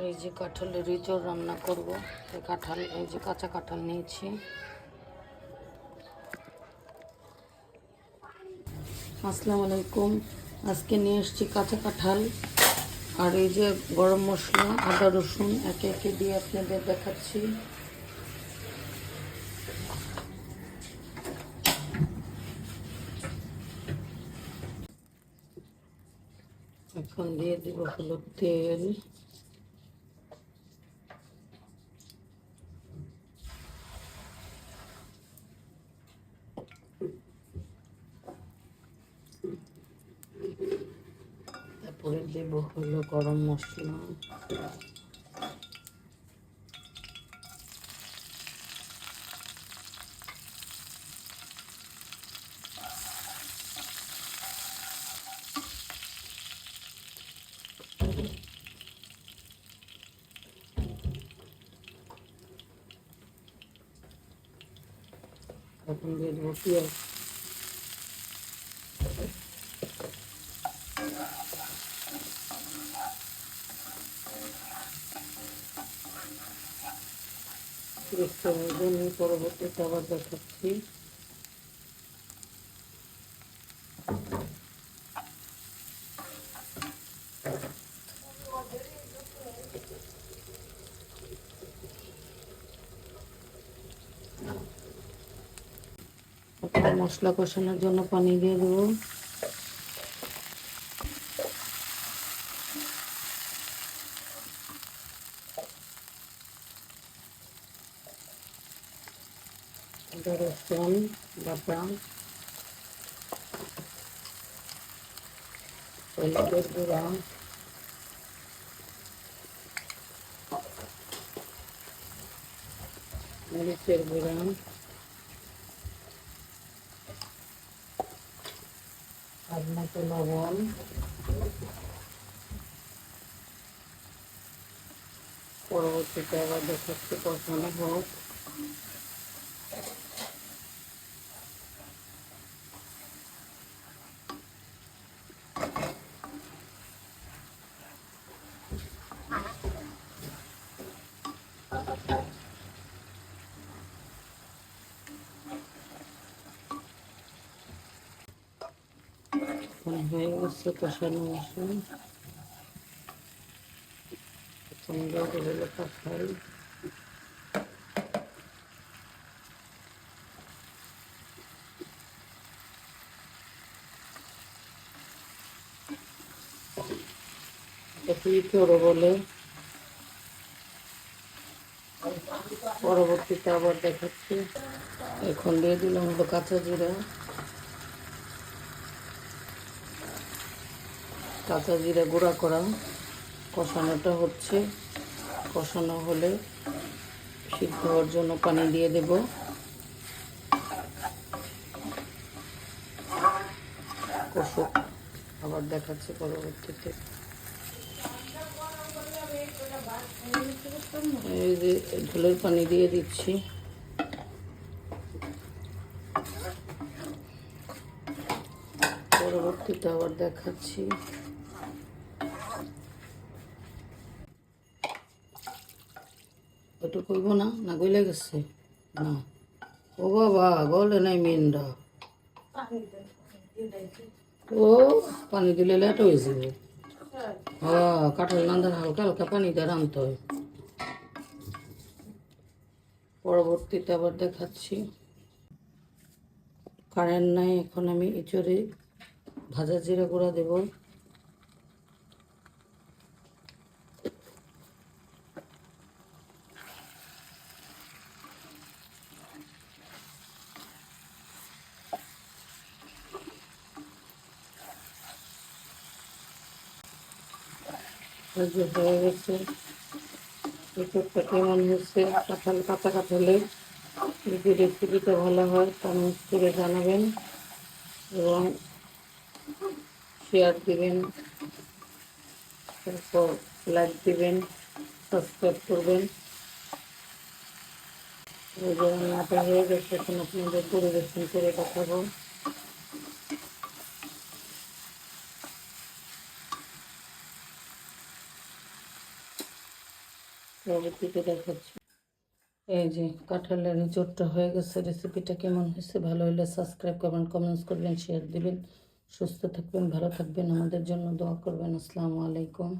এই যে কাঁঠালের ইঁচড় রান্না করব। এই কাঁঠাল, এই যে কাঁচা কাঁঠাল নিয়েছি। আসসালামু আলাইকুম। আজকে নিয়ে এসেছি কাঁচা কাঁঠাল আর এই যে গরম মশলা, আদা রসুন একে একে দিয়ে আপনাদের দেখাচ্ছি। এখন দিয়ে দিব হলো তেল, তারপরে দেব হলো গরম মশলা, এখন দিয়ে দেবো পেঁয়াজ, পরবর্তীতে আবার দেখাচ্ছি। মশলা কষানোর জন্য পানি দিয়ে দেবো। রসুন বাটা, হলুদের গুঁড়া, মরিচের গুঁড়া, স্বাদ মতো লবণ, পরবর্তীতে আবার দেখাচ্ছি কষানো হোক। হয়ে গেছে কষানো মশলা, এখন হলো কাঁঠাল, ইঁচড় বলে। পরবর্তীতে আবার দেখাচ্ছি। এখন দিয়ে দিলাম হলো কাঁচা জিরা, কাঁচা জিরা গুঁড়া করা। কষানোটা হচ্ছে, কষানো হলে সিদ্ধ হওয়ার জন্য পানি দিয়ে দেব। কষুক, আবার দেখাচ্ছি পরবর্তীতে। এই যে ঝোলের পানি দিয়ে দিচ্ছি। পরবর্তীতে আবার দেখাচ্ছি। ওটা কইব না, না গইলে গেছে না। ও বাবা, গলে নাই মেনটা। ও পানি দিলে লেট হয়ে যাবে। হ্যাঁ, কাঁঠাল রান্ধার হালকা হালকা পানি দিয়ে রাঁধতে হয়। পরবর্তীতে আবার দেখাচ্ছি। কারেন্ট নাই, এখন আমি ইঁচড়ে ভাজা জিরা গুঁড়া দেব। হয়ে গেছে। ইঁচড়টা কেমন হচ্ছে, কাঁঠাল কাঁচা কাঁঠালে যদি রেসিপিটা ভালো হয় কমেন্ট করে জানাবেন এবং শেয়ার দিবেন, তারপর লাইক দিবেন, সাবস্ক্রাইব করবেন। রান্নাটা হয়ে গেছে, এখন আপনাদের পরিবেশন করে দেখাবো। পরবর্তীতে দেখাচ্ছি। এই যে কাঁঠালের এঁচোড়টা হয়ে গেছে। রেসিপিটা কেমন হয়েছে, ভালো হলে সাবস্ক্রাইব করবেন, কমেন্টস করবেন, শেয়ার দিবেন। সুস্থ থাকবেন, ভালো থাকবেন, আমাদের জন্য দোয়া করবেন। আসসালামু আলাইকুম।